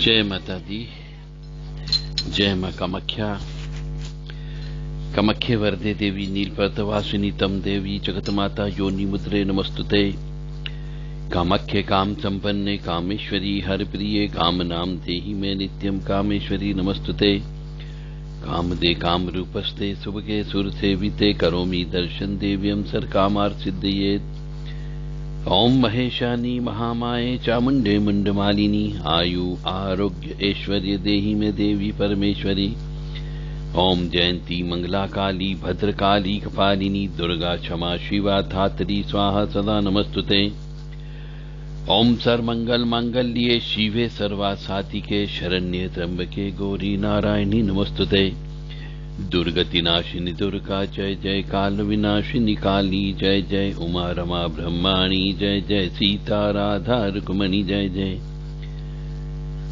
जय माता दी। जय मां कामाख्या। कामाख्ये वरदे देवी नीलपर्वतवासिनी तम देवी जगतमाता योनि मुद्रे नमस्तुते। कामाख्ये काम संपन्ने कामेश्वरी हरप्रिये काम नाम देहि मे नित्यम कामेश्वरी नमस्तुते। कामदे काम रूपस्ते सुभगे सुर सेविते करोमि दर्शन देव्यम सर कामार्थ सिद्धये। ओम महेशानी महामाये चामुंडे मुंडमालिनी आयु आरोग्य ऐश्वर्य देहि में देवी परमेश्वरी। ओम जयंती मंगला काली भद्रकाली कपालिनी दुर्गा क्षमा शिवा धात्री स्वाहा सदा नमस्तुते। ओम सर्वमंगल मांगल्ये शिवे सर्वा साधिके शरण्ये त्र्यंबके गौरी नारायणी नमस्तुते। दुर्गति नाशिनी दुर्गा जय जय काल विनाशिनी काली जय जय उमा रमा ब्रह्माणी जय जय सीता राधा रुक्मणी जय जय।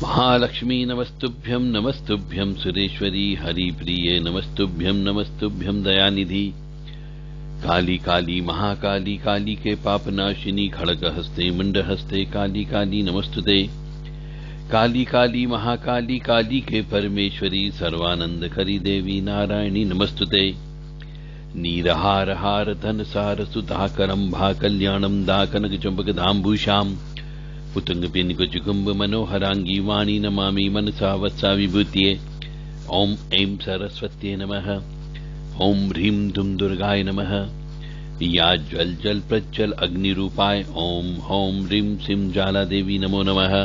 महालक्ष्मी नमस्तुभ्यं सुरेश्वरी हरिप्रिये नमस्तुभ्यं दयानिधि। काली काली महाकाली काली के पापनाशिनी खड़ग हस्ते मुंड हस्ते काली काली नमस्तुते। काली काली महाकाली काली के परमेश्वरी सर्वानंद करी देवी नारायणी नमस्तुते। नीरहार हार धन सार सुधाकरम भा कल्याणम दा कनक चंपक धाम्भूषाम पुतंग पिन कुचकुंभ मनोहरांगी वाणी नमामि मनसा वत्सा विभूतिये। ओम ऐं सरस्वत्ये नमः। ओम ह्रीं धुम दुर्गाय नमः। या ज्वल जल प्रज्वल अग्निरूपाय ओम ओम ह्रीं सिं ज्वाला देवी नमो नमः।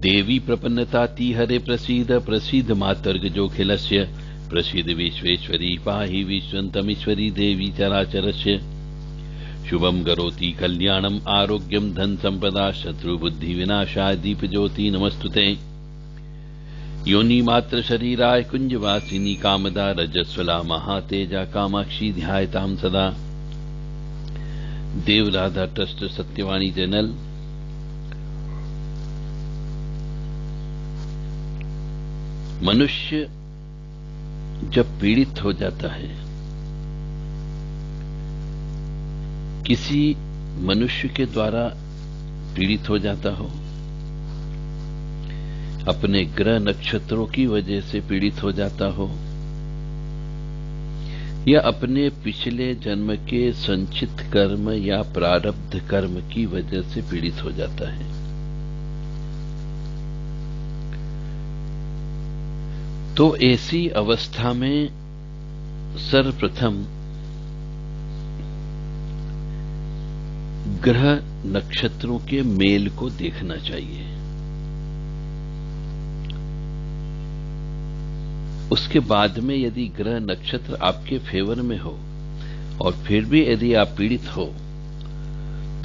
देवी प्रपन्नताति हरे प्रसीद प्रसीद मातर्ग जोखिलस्य प्रसीद विश्वेश्वरी पाहि विश्वन्तमीश्वरी देवी चराचरस्य। शुभम करोति कल्याणम आरोग्यम धन संपदा शत्रु बुद्धि विनाशाय दीप ज्योति नमस्तुते। योनि मात्र शरीराय कुंजवासिनी कामदा रजस्वला महातेजा कामाक्षी ध्यायताम सदा। देव राधा ट्रस्ट सत्यवाणी चैनल। मनुष्य जब पीड़ित हो जाता है, किसी मनुष्य के द्वारा पीड़ित हो जाता हो, अपने ग्रह नक्षत्रों की वजह से पीड़ित हो जाता हो, या अपने पिछले जन्म के संचित कर्म या प्रारब्ध कर्म की वजह से पीड़ित हो जाता है, तो ऐसी अवस्था में सर्वप्रथम ग्रह नक्षत्रों के मेल को देखना चाहिए। उसके बाद में यदि ग्रह नक्षत्र आपके फेवर में हो और फिर भी यदि आप पीड़ित हो,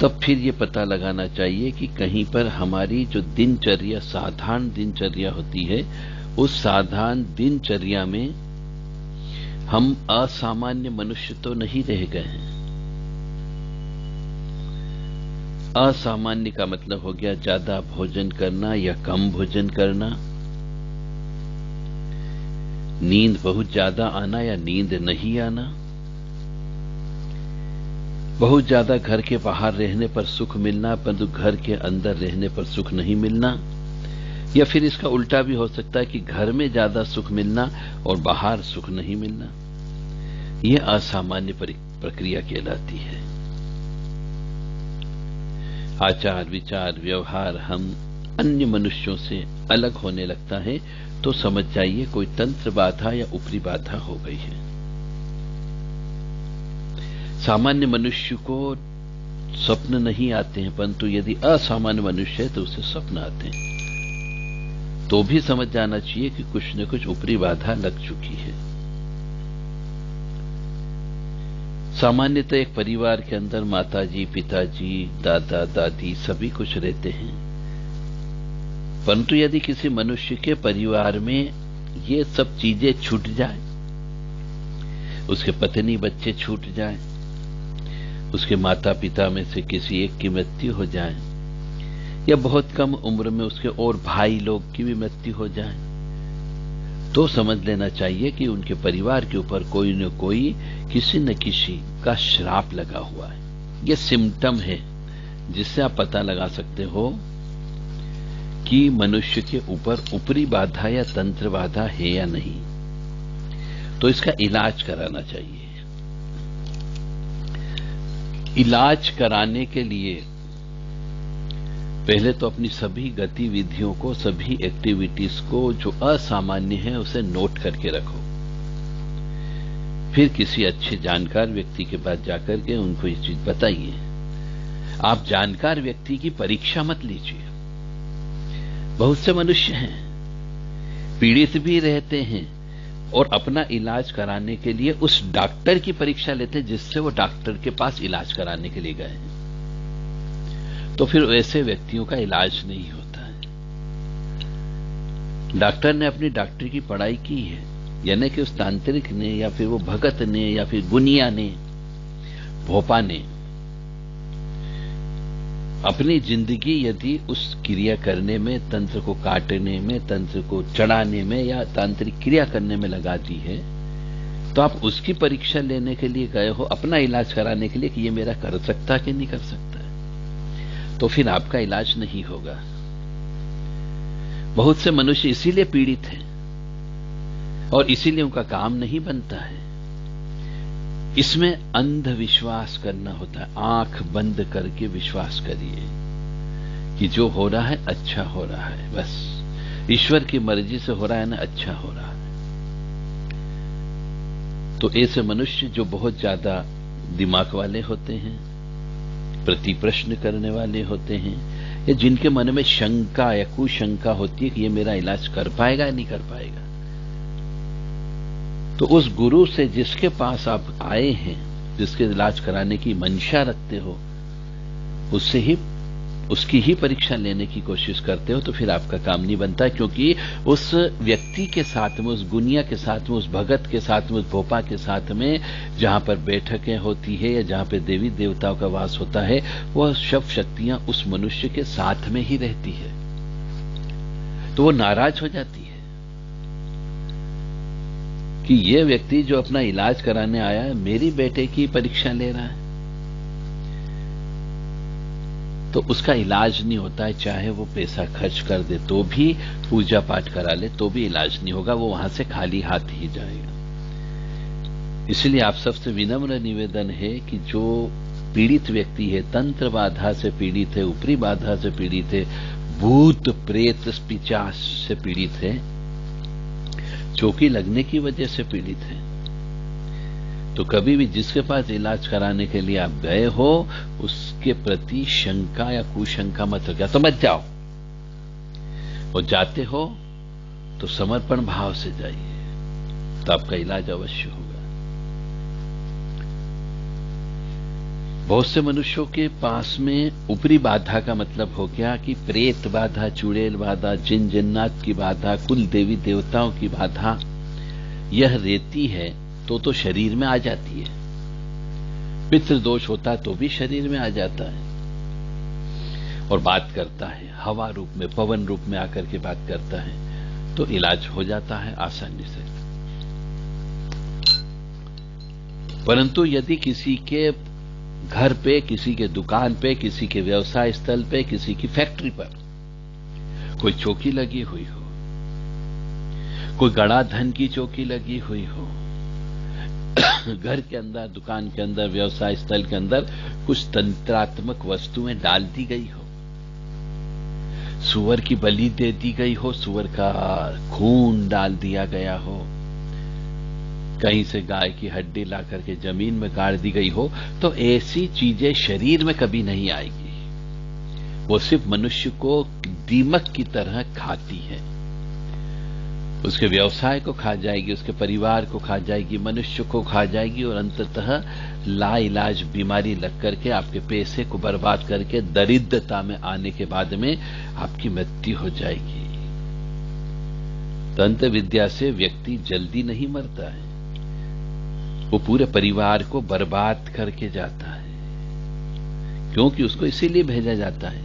तब फिर ये पता लगाना चाहिए कि कहीं पर हमारी जो दिनचर्या साधारण दिनचर्या होती है, उस साधारण दिनचर्या में हम असामान्य मनुष्य तो नहीं रह गए हैं। असामान्य का मतलब हो गया ज्यादा भोजन करना या कम भोजन करना, नींद बहुत ज्यादा आना या नींद नहीं आना, बहुत ज्यादा घर के बाहर रहने पर सुख मिलना परंतु घर के अंदर रहने पर सुख नहीं मिलना, या फिर इसका उल्टा भी हो सकता है कि घर में ज्यादा सुख मिलना और बाहर सुख नहीं मिलना। यह असामान्य प्रक्रिया कहलाती है। आचार विचार व्यवहार हम अन्य मनुष्यों से अलग होने लगता है, तो समझ जाइए कोई तंत्र बाधा या ऊपरी बाधा हो गई है। सामान्य मनुष्य को स्वप्न नहीं आते हैं, परंतु यदि असामान्य मनुष्य है तो उसे स्वप्न आते हैं, तो भी समझ जाना चाहिए कि कुछ न कुछ ऊपरी बाधा लग चुकी है। सामान्यतः एक परिवार के अंदर माताजी पिताजी दादा दादी सभी कुछ रहते हैं, परंतु यदि किसी मनुष्य के परिवार में ये सब चीजें छूट जाए, उसके पत्नी बच्चे छूट जाए, उसके माता पिता में से किसी एक की मृत्यु हो जाए, या बहुत कम उम्र में उसके और भाई लोग की भी मृत्यु हो जाए, तो समझ लेना चाहिए कि उनके परिवार के ऊपर कोई न कोई किसी न किसी का श्राप लगा हुआ है। यह सिम्टम है जिससे आप पता लगा सकते हो कि मनुष्य के ऊपर ऊपरी बाधा या तंत्र बाधा है या नहीं, तो इसका इलाज कराना चाहिए। इलाज कराने के लिए पहले तो अपनी सभी गतिविधियों को, सभी एक्टिविटीज को जो असामान्य है उसे नोट करके रखो। फिर किसी अच्छे जानकार व्यक्ति के पास जाकर के उनको ये चीज बताइए। आप जानकार व्यक्ति की परीक्षा मत लीजिए। बहुत से मनुष्य हैं, पीड़ित भी रहते हैं और अपना इलाज कराने के लिए उस डॉक्टर की परीक्षा लेते हैं जिससे वो डॉक्टर के पास इलाज कराने के लिए गए हैं। तो फिर ऐसे व्यक्तियों का इलाज नहीं होता है। डॉक्टर ने अपनी डॉक्टरी की पढ़ाई की है, यानी कि उस तांत्रिक ने या फिर वो भगत ने या फिर गुनिया ने, भोपा ने अपनी जिंदगी यदि उस क्रिया करने में, तंत्र को काटने में, तंत्र को चढ़ाने में या तांत्रिक क्रिया करने में लगा दी है, तो आप उसकी परीक्षा लेने के लिए गए हो, अपना इलाज कराने के लिए कि ये मेरा कर सकता है कि नहीं कर सकता है, तो फिर आपका इलाज नहीं होगा। बहुत से मनुष्य इसीलिए पीड़ित हैं और इसीलिए उनका काम नहीं बनता है। इसमें अंधविश्वास करना होता है। आंख बंद करके विश्वास करिए कि जो हो रहा है अच्छा हो रहा है, बस ईश्वर की मर्जी से हो रहा है ना, अच्छा हो रहा है। तो ऐसे मनुष्य जो बहुत ज्यादा दिमाग वाले होते हैं, प्रति प्रश्न करने वाले होते हैं, या जिनके मन में शंका या कुशंका होती है कि ये मेरा इलाज कर पाएगा या नहीं कर पाएगा, तो उस गुरु से जिसके पास आप आए हैं, जिसके इलाज कराने की मंशा रखते हो, उससे ही, उसकी ही परीक्षा लेने की कोशिश करते हो, तो फिर आपका काम नहीं बनता। क्योंकि उस व्यक्ति के साथ में, उस गुनिया के साथ में, उस भगत के साथ में, उस भोपा के साथ में जहां पर बैठकें होती है या जहां पर देवी देवताओं का वास होता है, वह सब शक्तियां उस मनुष्य के साथ में ही रहती है, तो वो नाराज हो जाती है कि ये व्यक्ति जो अपना इलाज कराने आया है, मेरी बेटे की परीक्षा ले रहा है, तो उसका इलाज नहीं होता है। चाहे वो पैसा खर्च कर दे तो भी, पूजा पाठ करा ले तो भी इलाज नहीं होगा, वो वहां से खाली हाथ ही जाएगा। इसलिए आप सबसे विनम्र निवेदन है कि जो पीड़ित व्यक्ति है, तंत्र बाधा से पीड़ित है, ऊपरी बाधा से पीड़ित है, भूत प्रेत पिशाच से पीड़ित है, चौकी लगने की वजह से पीड़ित है, तो कभी भी जिसके पास इलाज कराने के लिए आप गए हो, उसके प्रति शंका या कुशंका मत रखिए, समझ जाओ। और जाते हो तो समर्पण भाव से जाइए, तो आपका इलाज अवश्य होगा। बहुत से मनुष्यों के पास में ऊपरी बाधा का मतलब हो गया कि प्रेत बाधा, चुड़ैल बाधा, जिन जिन्नात की बाधा, कुल देवी देवताओं की बाधा, यह रहती है तो शरीर में आ जाती है। पितृदोष होता तो भी शरीर में आ जाता है और बात करता है, हवा रूप में, पवन रूप में आकर के बात करता है, तो इलाज हो जाता है आसानी से। परंतु यदि किसी के घर पे, किसी के दुकान पे, किसी के व्यवसाय स्थल पे, किसी की फैक्ट्री पर कोई चौकी लगी हुई हो, कोई गड़ा धन की चौकी लगी हुई हो, घर के अंदर, दुकान के अंदर, व्यवसाय स्थल के अंदर कुछ तंत्रात्मक वस्तुएं डाल दी गई हो, सुअर की बलि दे दी गई हो, सुअर का खून डाल दिया गया हो, कहीं से गाय की हड्डी ला करके जमीन में गाड़ दी गई हो, तो ऐसी चीजें शरीर में कभी नहीं आएगी। वो सिर्फ मनुष्य को दीमक की तरह खाती है, उसके व्यवसाय को खा जाएगी, उसके परिवार को खा जाएगी, मनुष्य को खा जाएगी और अंततः लाइलाज बीमारी लग करके आपके पैसे को बर्बाद करके दरिद्रता में आने के बाद में आपकी मृत्यु हो जाएगी। तंत्र विद्या से व्यक्ति जल्दी नहीं मरता है, वो पूरे परिवार को बर्बाद करके जाता है, क्योंकि उसको इसीलिए भेजा जाता है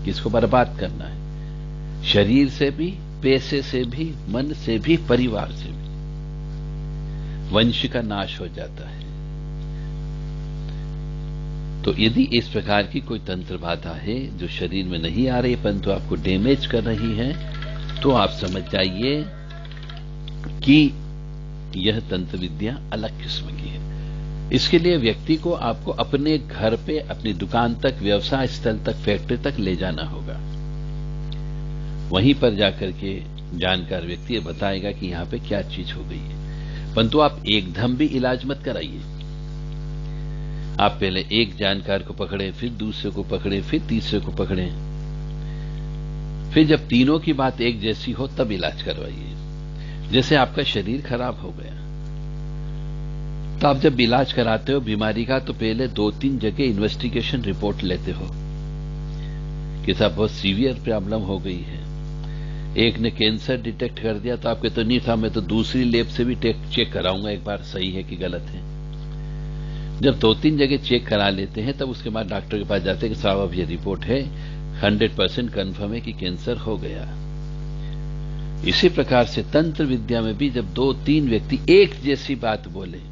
कि इसको बर्बाद करना है, शरीर से भी, पैसे से भी, मन से भी, परिवार से भी। वंश का नाश हो जाता है। तो यदि इस प्रकार की कोई तंत्र बाधा है जो शरीर में नहीं आ रही परंतु आपको डैमेज कर रही है, तो आप समझ जाइए कि यह तंत्र विद्या अलग किस्म की है। इसके लिए व्यक्ति को आपको अपने घर पे, अपनी दुकान तक, व्यवसाय स्थल तक, फैक्ट्री तक ले जाना होगा। वहीं पर जाकर के जानकार व्यक्ति बताएगा कि यहां पे क्या चीज हो गई है। परंतु आप एकदम भी इलाज मत कराइए। आप पहले एक जानकार को पकड़े, फिर दूसरे को पकड़े, फिर तीसरे को पकड़े, फिर जब तीनों की बात एक जैसी हो तब इलाज करवाइए। जैसे आपका शरीर खराब हो गया तो आप जब इलाज कराते हो बीमारी का तो पहले 2-3 जगह इन्वेस्टिगेशन रिपोर्ट लेते हो कि साहब बहुत सीवियर प्रॉब्लम हो गई है। एक ने कैंसर डिटेक्ट कर दिया तो आपके तो नहीं था, मैं तो दूसरी लैब से भी चेक कराऊंगा एक बार सही है कि गलत है। जब 2-3 जगह चेक करा लेते हैं तब उसके बाद डॉक्टर के पास जाते हैं कि साहब अब ये रिपोर्ट है 100% कन्फर्म है कि कैंसर हो गया। इसी प्रकार से तंत्र विद्या में भी जब 2-3 व्यक्ति एक जैसी बात बोले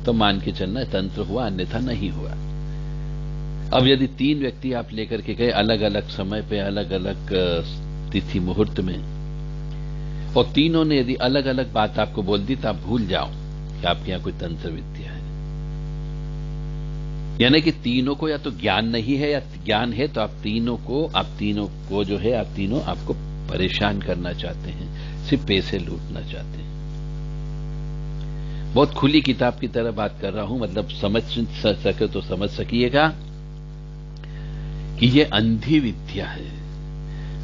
तो मान के चलना तंत्र हुआ, अन्यथा नहीं हुआ। अब यदि 3 व्यक्ति आप लेकर के गए अलग अलग समय पे, अलग अलग तिथि मुहूर्त में, और तीनों ने यदि अलग अलग बात आपको बोल दी तो आप भूल जाओ कि आपके यहां कोई तंत्र विद्या है। यानी कि तीनों को या तो ज्ञान नहीं है या ज्ञान है तो आप तीनों को जो है आप तीनों आपको परेशान करना चाहते हैं, सिर्फ पैसे लूटना चाहते हैं। बहुत खुली किताब की तरह बात कर रहा हूं, मतलब समझ सके तो समझ सकिएगा कि ये अंधी विद्या है।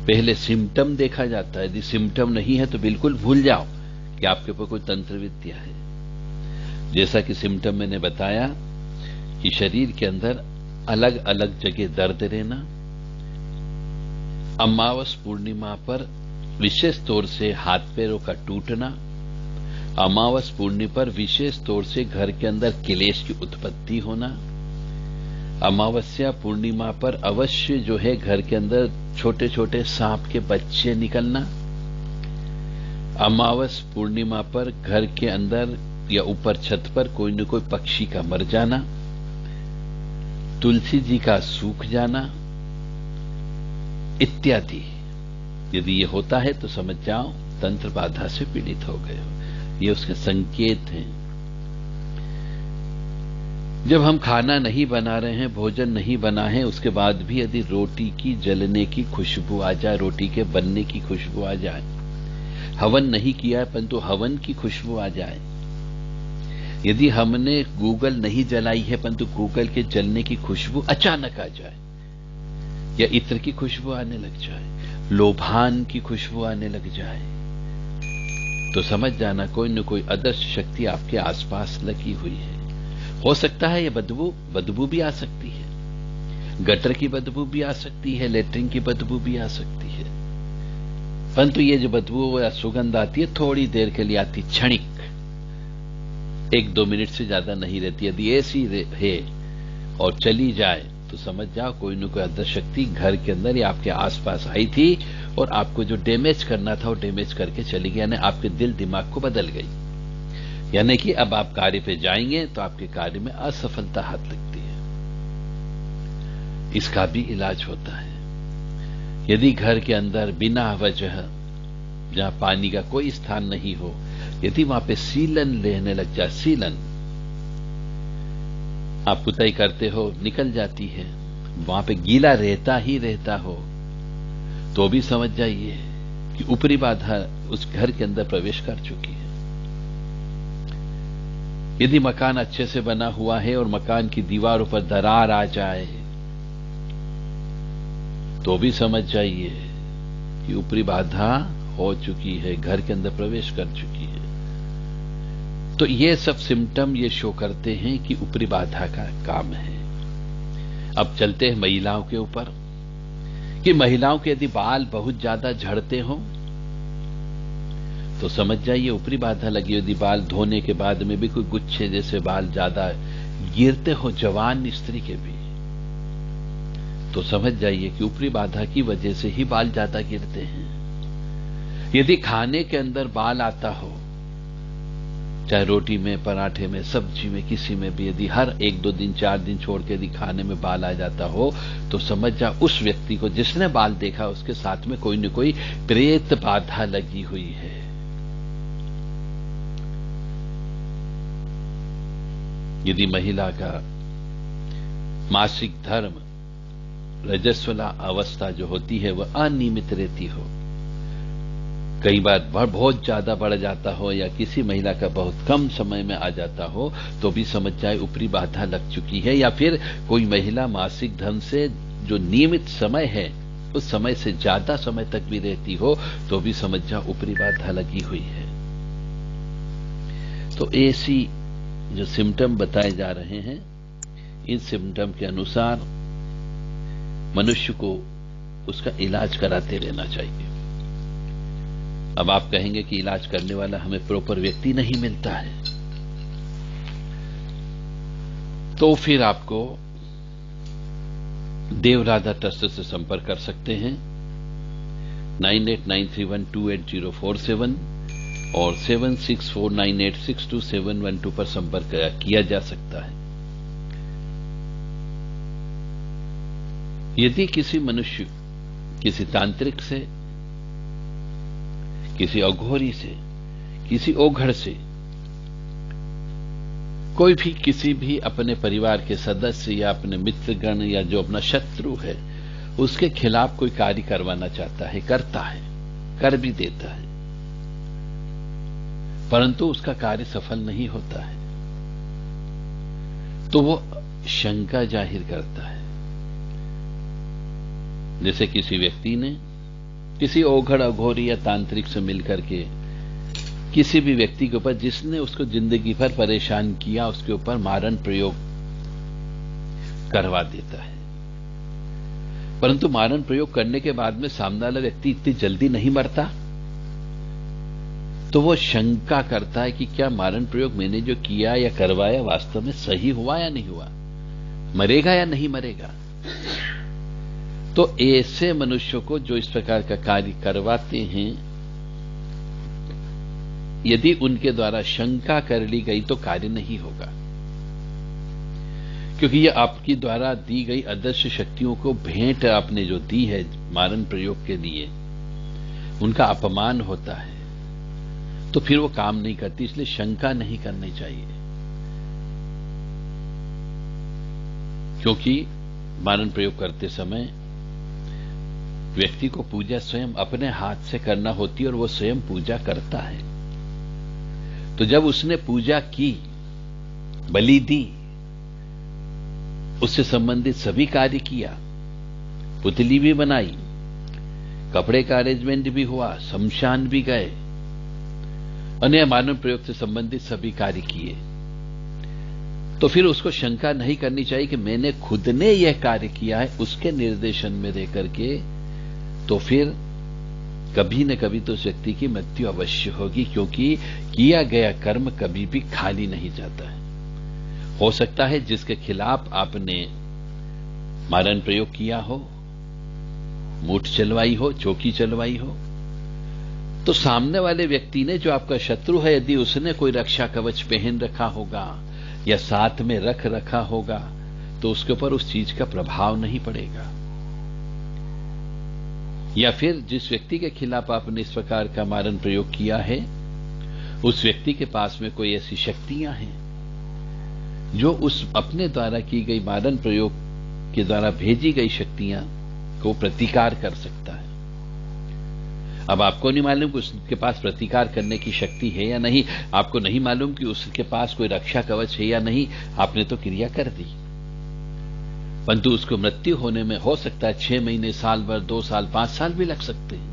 पहले सिम्टम देखा जाता है, यदि सिम्टम नहीं है तो बिल्कुल भूल जाओ कि आपके ऊपर कोई तंत्र विद्या है। जैसा कि सिम्टम मैंने बताया कि शरीर के अंदर अलग अलग जगह दर्द रहना, अमावस पूर्णिमा पर विशेष तौर से हाथ पैरों का टूटना, अमावस पूर्णिमा पर विशेष तौर से घर के अंदर क्लेश की उत्पत्ति होना, अमावस्या पूर्णिमा पर अवश्य जो है घर के अंदर छोटे छोटे सांप के बच्चे निकलना, अमावस पूर्णिमा पर घर के अंदर या ऊपर छत पर कोई न कोई पक्षी का मर जाना, तुलसी जी का सूख जाना इत्यादि। यदि ये होता है तो समझ जाओ तंत्र बाधा से पीड़ित हो गए हो, ये उसके संकेत हैं। जब हम खाना नहीं बना रहे हैं, भोजन नहीं बना है, उसके बाद भी यदि रोटी की जलने की खुशबू आ जाए, रोटी के बनने की खुशबू आ जाए, हवन नहीं किया है परंतु हवन की खुशबू आ जाए, यदि हमने गूगल नहीं जलाई है परंतु गूगल के जलने की खुशबू अचानक आ जाए, या इत्र की खुशबू आने लग जाए, लोभान की खुशबू आने लग जाए, तो समझ जाना कोई न कोई अदृश्य शक्ति आपके आसपास लगी हुई है। हो सकता है ये बदबू भी आ सकती है, गटर की बदबू भी आ सकती है, लेटरिन की बदबू भी आ सकती है, परंतु ये जो बदबू या सुगंध आती है थोड़ी देर के लिए आती, क्षणिक, 1-2 मिनट से ज्यादा नहीं रहती। यदि ऐसी है और चली जाए तो समझ जाओ कोई न कोई अदृश्य शक्ति घर के अंदर या आपके आसपास आई थी और आपको जो डैमेज करना था वो डैमेज करके चली गई, यानी आपके दिल दिमाग को बदल गई। यानी कि अब आप कार्य पे जाएंगे तो आपके कार्य में असफलता हाथ लगती है। इसका भी इलाज होता है। यदि घर के अंदर बिना वजह, जहां पानी का कोई स्थान नहीं हो, यदि वहां पे सीलन रहने लग जाए, सीलन आप पुताई करते हो निकल जाती है, वहां पे गीला रहता ही रहता हो, तो भी समझ जाइए कि ऊपरी बाधा उस घर के अंदर प्रवेश कर चुकी है। यदि मकान अच्छे से बना हुआ है और मकान की दीवारों पर दरार आ जाए तो भी समझ जाइए कि ऊपरी बाधा हो चुकी है, घर के अंदर प्रवेश कर चुकी है। तो ये सब सिम्टम ये शो करते हैं कि ऊपरी बाधा का काम है। अब चलते हैं महिलाओं के ऊपर कि महिलाओं के यदि बाल बहुत ज्यादा झड़ते हो तो समझ जाइए ऊपरी बाधा लगी। यदि बाल धोने के बाद में भी कोई गुच्छे जैसे बाल ज्यादा गिरते हो जवान स्त्री के भी, तो समझ जाइए कि ऊपरी बाधा की वजह से ही बाल ज्यादा गिरते हैं। यदि खाने के अंदर बाल आता हो चाहे रोटी में, पराठे में, सब्जी में, किसी में भी यदि हर 1-2 दिन 4 दिन छोड़ के यदि खाने में बाल आ जाता हो तो समझ जा उस व्यक्ति को जिसने बाल देखा उसके साथ में कोई न कोई प्रेत बाधा लगी हुई है। यदि महिला का मासिक धर्म रजस्वला अवस्था जो होती है वह अनियमित रहती हो, कई बार बहुत ज्यादा बढ़ जाता हो या किसी महिला का बहुत कम समय में आ जाता हो तो भी समझ जाए ऊपरी बाधा लग चुकी है। या फिर कोई महिला मासिक धर्म से जो नियमित समय है उस समय से ज्यादा समय तक भी रहती हो तो भी समझ जा ऊपरी बाधा लगी हुई है। तो ऐसी जो सिम्टम बताए जा रहे हैं, इन सिम्टम के अनुसार मनुष्य को उसका इलाज कराते रहना चाहिए। अब आप कहेंगे कि इलाज करने वाला हमें प्रॉपर व्यक्ति नहीं मिलता है, तो फिर आपको देवराधा ट्रस्ट से संपर्क कर सकते हैं। 9893128047 और 7649862712 पर संपर्क किया जा सकता है। यदि किसी मनुष्य किसी तांत्रिक से, किसी अघोरी से, किसी ओघड़ से, कोई भी किसी भी अपने परिवार के सदस्य या अपने मित्रगण या जो अपना शत्रु है उसके खिलाफ कोई कार्य करवाना चाहता है, करता है, कर भी देता है, परंतु उसका कार्य सफल नहीं होता है तो वो शंका जाहिर करता है। जैसे किसी व्यक्ति ने किसी ओघड़ अघोरी या तांत्रिक से मिलकर के किसी भी व्यक्ति के ऊपर जिसने उसको जिंदगी भर परेशान किया उसके ऊपर मारण प्रयोग करवा देता है, परंतु मारण प्रयोग करने के बाद में सामने वाला व्यक्ति इतनी जल्दी नहीं मरता, तो वो शंका करता है कि क्या मारण प्रयोग मैंने जो किया या करवाया वास्तव में सही हुआ या नहीं हुआ, मरेगा या नहीं मरेगा। तो ऐसे मनुष्यों को जो इस प्रकार का कार्य करवाते हैं, यदि उनके द्वारा शंका कर ली गई तो कार्य नहीं होगा, क्योंकि यह आपकी द्वारा दी गई अदृश्य शक्तियों को भेंट आपने जो दी है मारण प्रयोग के लिए, उनका अपमान होता है, तो फिर वो काम नहीं करती। इसलिए शंका नहीं करनी चाहिए, क्योंकि मारण प्रयोग करते समय व्यक्ति को पूजा स्वयं अपने हाथ से करना होती है और वो स्वयं पूजा करता है। तो जब उसने पूजा की, बलि दी, उससे संबंधित सभी कार्य किया, पुतली भी बनाई, कपड़े का अरेंजमेंट भी हुआ, शमशान भी गए, अन्य मानव प्रयोग से संबंधित सभी कार्य किए, तो फिर उसको शंका नहीं करनी चाहिए कि मैंने खुद ने यह कार्य किया है उसके निर्देशन में रह करके, तो फिर कभी न कभी तो उस व्यक्ति की मृत्यु अवश्य होगी, क्योंकि किया गया कर्म कभी भी खाली नहीं जाता है। हो सकता है जिसके खिलाफ आपने मारण प्रयोग किया हो, मूठ चलवाई हो, चौकी चलवाई हो, तो सामने वाले व्यक्ति ने, जो आपका शत्रु है, यदि उसने कोई रक्षा कवच पहन रखा होगा या साथ में रख रखा होगा तो उसके ऊपर उस चीज का प्रभाव नहीं पड़ेगा। या फिर जिस व्यक्ति के खिलाफ आपने इस प्रकार का मारण प्रयोग किया है उस व्यक्ति के पास में कोई ऐसी शक्तियां हैं जो उस अपने द्वारा की गई मारण प्रयोग के द्वारा भेजी गई शक्तियां को प्रतिकार कर सकता है। अब आपको नहीं मालूम कि उसके पास प्रतिकार करने की शक्ति है या नहीं, आपको नहीं मालूम कि उसके पास कोई रक्षा कवच है या नहीं, आपने तो क्रिया कर दी, परंतु उसको मृत्यु होने में हो सकता है 6 महीने, साल भर, 2 साल, 5 साल भी लग सकते हैं,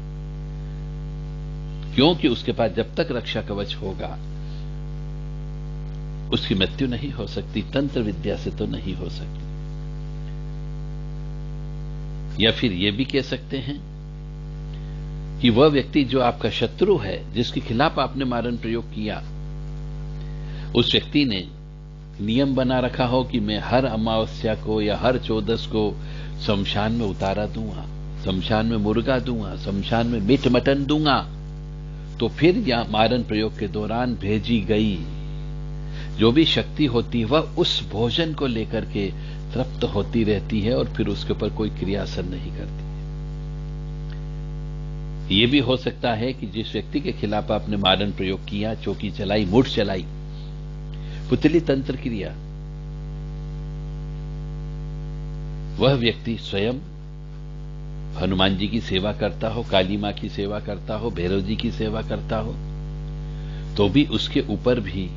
क्योंकि उसके पास जब तक रक्षा कवच होगा उसकी मृत्यु नहीं हो सकती, तंत्र विद्या से तो नहीं हो सकती। या फिर यह भी कह सकते हैं कि वह व्यक्ति जो आपका शत्रु है, जिसके खिलाफ आपने मारण प्रयोग किया, उस व्यक्ति ने नियम बना रखा हो कि मैं हर अमावस्या को या हर 14 को शमशान में उतारा दूंगा, शमशान में मुर्गा दूंगा, शमशान में मीट मटन दूंगा, तो फिर या मारण प्रयोग के दौरान भेजी गई जो भी शक्ति होती है वह उस भोजन को लेकर के तृप्त होती रहती है और फिर उसके ऊपर कोई क्रिया असर नहीं करती। ये भी हो सकता है कि जिस व्यक्ति के खिलाफ आपने मारण प्रयोग किया, चौकी चलाई, मुठ चलाई, पुतली तंत्र क्रिया, वह व्यक्ति स्वयं हनुमान जी की सेवा करता हो, काली मां की सेवा करता हो, भैरव जी की सेवा करता हो, तो भी उसके ऊपर भी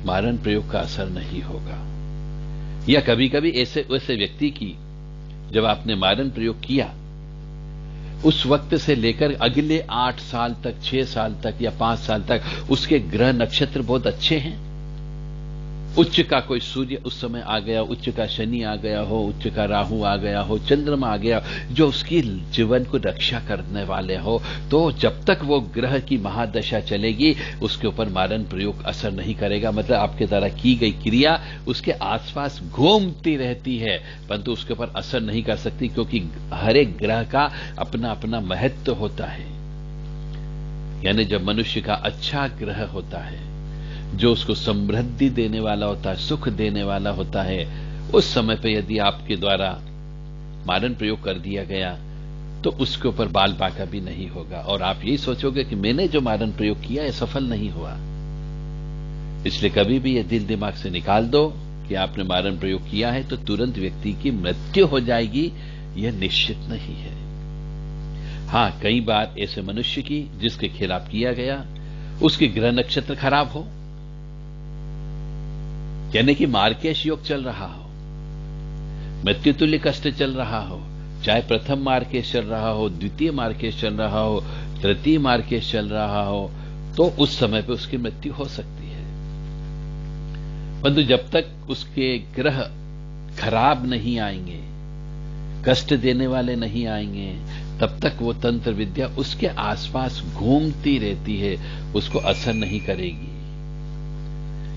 मारण प्रयोग का असर नहीं होगा। या कभी कभी ऐसे व्यक्ति की जब आपने मारण प्रयोग किया, उस वक्त से लेकर अगले 8 साल तक, 6 साल तक या 5 साल तक उसके ग्रह नक्षत्र बहुत अच्छे हैं। उच्च का कोई सूर्य उस समय आ गया, उच्च का शनि आ गया हो, उच्च का राहु आ गया हो, चंद्रमा आ गया, जो उसकी जीवन को रक्षा करने वाले हो, तो जब तक वो ग्रह की महादशा चलेगी उसके ऊपर मारण प्रयोग असर नहीं करेगा। मतलब आपके द्वारा की गई क्रिया उसके आसपास घूमती रहती है, परंतु उसके ऊपर असर नहीं कर सकती, क्योंकि हर एक ग्रह का अपना अपना महत्व होता है। यानी जब मनुष्य का अच्छा ग्रह होता है, जो उसको समृद्धि देने वाला होता है, सुख देने वाला होता है, उस समय पे यदि आपके द्वारा मारण प्रयोग कर दिया गया तो उसके ऊपर बाल बाका भी नहीं होगा, और आप यही सोचोगे कि मैंने जो मारण प्रयोग किया है सफल नहीं हुआ। इसलिए कभी भी ये दिल दिमाग से निकाल दो कि आपने मारण प्रयोग किया है तो तुरंत व्यक्ति की मृत्यु हो जाएगी, यह निश्चित नहीं है। हां, कई बार ऐसे मनुष्य की जिसके खिलाफ किया गया, उसके ग्रह नक्षत्र खराब हो, यानी कि मार्केश योग चल रहा हो, मृत्युतुल्य कष्ट चल रहा हो, चाहे प्रथम मार्केश चल रहा हो, द्वितीय मार्केश चल रहा हो, तृतीय मार्केश चल रहा हो, तो उस समय पे उसकी मृत्यु हो सकती है। परंतु जब तक उसके ग्रह खराब नहीं आएंगे, कष्ट देने वाले नहीं आएंगे, तब तक वो तंत्र विद्या उसके आसपास घूमती रहती है, उसको असर नहीं करेगी।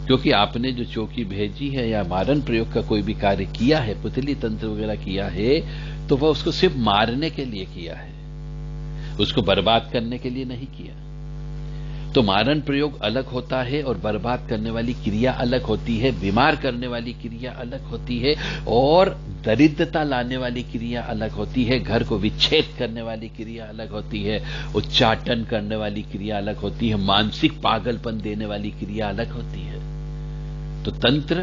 क्योंकि आपने जो चौकी भेजी है या मारण प्रयोग का कोई भी कार्य किया है, पुतली तंत्र वगैरह किया है, तो वह उसको सिर्फ मारने के लिए किया है, उसको बर्बाद करने के लिए नहीं किया। तो मारण प्रयोग अलग होता है और बर्बाद करने वाली क्रिया अलग होती है, बीमार करने वाली क्रिया अलग होती है, और दरिद्रता लाने वाली क्रिया अलग होती है, घर को विच्छेद करने वाली क्रिया अलग होती है, उच्चाटन करने वाली क्रिया अलग होती है, मानसिक पागलपन देने वाली क्रिया अलग होती है। तो तंत्र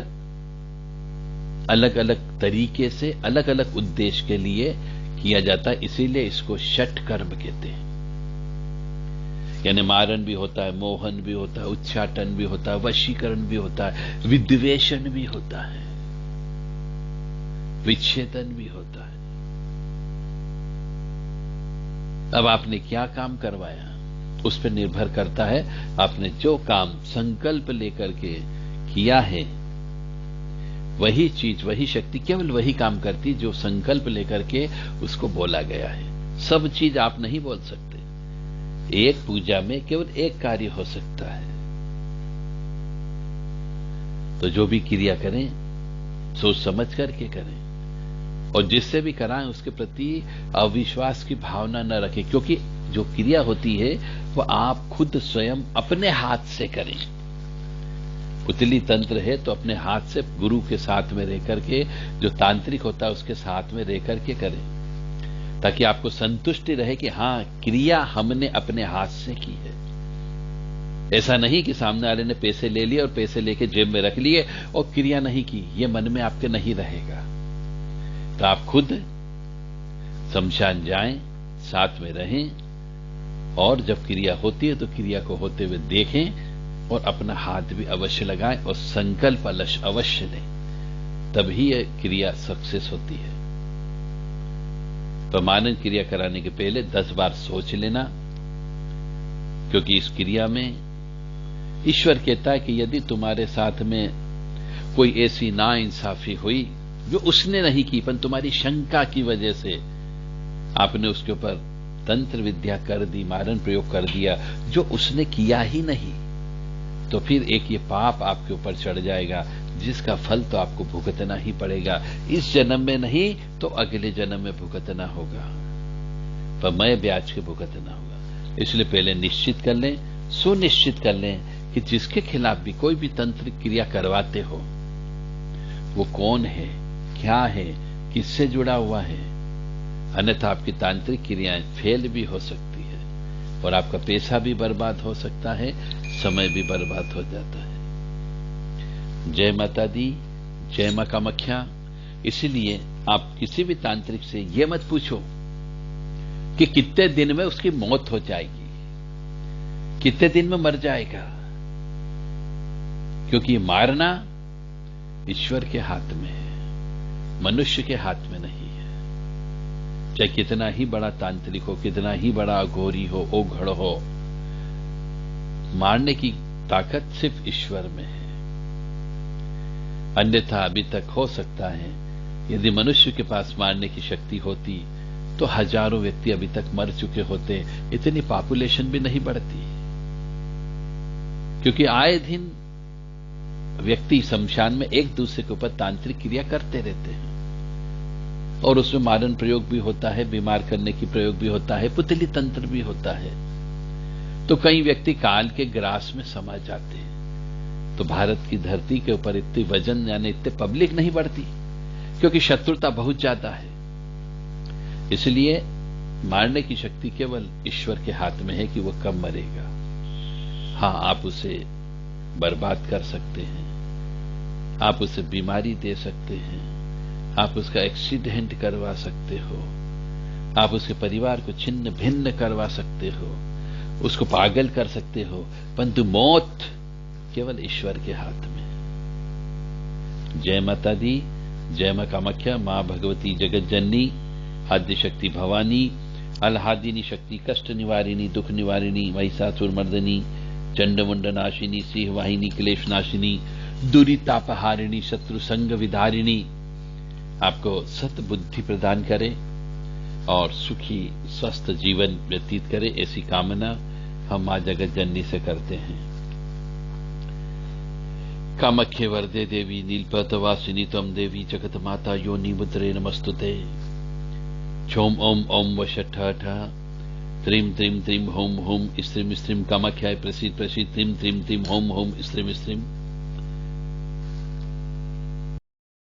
अलग अलग तरीके से अलग अलग उद्देश्य के लिए किया जाता है, इसीलिए इसको षट कर्म कहते हैं। यानी मारण भी होता है, मोहन भी होता है, उच्चाटन भी होता है, वशीकरण भी होता है, विद्वेषण भी होता है, विच्छेदन भी होता है। अब आपने क्या काम करवाया उस पर निर्भर करता है। आपने जो काम संकल्प लेकर के किया है, वही चीज, वही शक्ति केवल वही काम करती जो संकल्प लेकर के उसको बोला गया है। सब चीज आप नहीं बोल सकते। एक पूजा में केवल एक कार्य हो सकता है। तो जो भी क्रिया करें सोच समझ करके करें, और जिससे भी कराएं उसके प्रति अविश्वास की भावना न रखें, क्योंकि जो क्रिया होती है वो आप खुद स्वयं अपने हाथ से करें। पुतली तंत्र है तो अपने हाथ से गुरु के साथ में रह करके, जो तांत्रिक होता है उसके साथ में रह करके करें, ताकि आपको संतुष्टि रहे कि हां, क्रिया हमने अपने हाथ से की है। ऐसा नहीं कि सामने वाले ने पैसे ले लिए और पैसे लेके जेब में रख लिए और क्रिया नहीं की, ये मन में आपके नहीं रहेगा। तो आप खुद शमशान जाएं, साथ में रहें, और जब क्रिया होती है तो क्रिया को होते हुए देखें और अपना हाथ भी अवश्य लगाएं और संकल्प अवश्य लें, तभी यह क्रिया सक्सेस होती है। प्रमाणन क्रिया कराने के पहले 10 बार सोच लेना, क्योंकि इस क्रिया में ईश्वर कहता है कि यदि तुम्हारे साथ में कोई ऐसी नाइंसाफी हुई जो उसने नहीं की, पर तुम्हारी शंका की वजह से आपने उसके ऊपर तंत्र विद्या कर दी, मारण प्रयोग कर दिया, जो उसने किया ही नहीं, तो फिर एक ये पाप आपके ऊपर चढ़ जाएगा, जिसका फल तो आपको भुगतना ही पड़ेगा। इस जन्म में नहीं तो अगले जन्म में भुगतना होगा, पर मैं ब्याज के भुगतना होगा। इसलिए पहले निश्चित कर लें, सुनिश्चित कर लें कि जिसके खिलाफ भी कोई भी तंत्रिक क्रिया करवाते हो वो कौन है, क्या है, किससे जुड़ा हुआ है, अन्यथा आपकी तांत्रिक क्रियाएं फेल भी हो सकती है और आपका पैसा भी बर्बाद हो सकता है, समय भी बर्बाद हो जाता है। जय माता दी, जय मां कामाख्या। इसीलिए आप किसी भी तांत्रिक से ये मत पूछो कि कितने दिन में उसकी मौत हो जाएगी, कितने दिन में मर जाएगा, क्योंकि मारना ईश्वर के हाथ में है, मनुष्य के हाथ में नहीं है। चाहे कितना ही बड़ा तांत्रिक हो, कितना ही बड़ा अघोरी हो, ओघड़ हो, मारने की ताकत सिर्फ ईश्वर में है। अन्यथा अभी तक हो सकता है यदि मनुष्य के पास मारने की शक्ति होती तो हजारों व्यक्ति अभी तक मर चुके होते, इतनी पॉपुलेशन भी नहीं बढ़ती, क्योंकि आए दिन व्यक्ति शमशान में एक दूसरे के ऊपर तांत्रिक क्रिया करते रहते हैं और उसमें मारण प्रयोग भी होता है, बीमार करने की प्रयोग भी होता है, पुतली तंत्र भी होता है। तो कई व्यक्ति काल के ग्रास में समा जाते हैं। तो भारत की धरती के ऊपर इतनी वजन यानी इतने पब्लिक नहीं बढ़ती, क्योंकि शत्रुता बहुत ज्यादा है। इसलिए मारने की शक्ति केवल ईश्वर के हाथ में है कि वो कब मरेगा। हां, आप उसे बर्बाद कर सकते हैं, आप उसे बीमारी दे सकते हैं, आप उसका एक्सीडेंट करवा सकते हो, आप उसके परिवार को छिन्न भिन्न करवा सकते हो, उसको पागल कर सकते हो, परंतु मौत केवल ईश्वर के हाथ में। जय माता दी, जय मां कामाख्या। मां भगवती जगत जननी, आद्य शक्ति भवानी, अलहादिनी शक्ति, कष्ट निवारिणी, दुख निवारिणी, महिषासुर मर्दनी, चंडमुंड नाशिनी, सिंह वाहिनी, क्लेश नाशिनी, दुरितापहारिणी, शत्रु संग विधारिणी, आपको सत बुद्धि प्रदान करे और सुखी स्वस्थ जीवन व्यतीत करे, ऐसी कामना हम मां जगत जननी से करते हैं। कामाख्ये वरदे देवी, नीलपतवासिनी त्वं देवी, जगत माता योनि मुद्रे नमस्तुते। छोम Om Om वषठ त्रीम त्रीम त्रीम home home stream stream कामाख्याय प्रसीद प्रसीद त्रीम त्रीम त्रीम होम होम स्त्रीम स्त्रीम।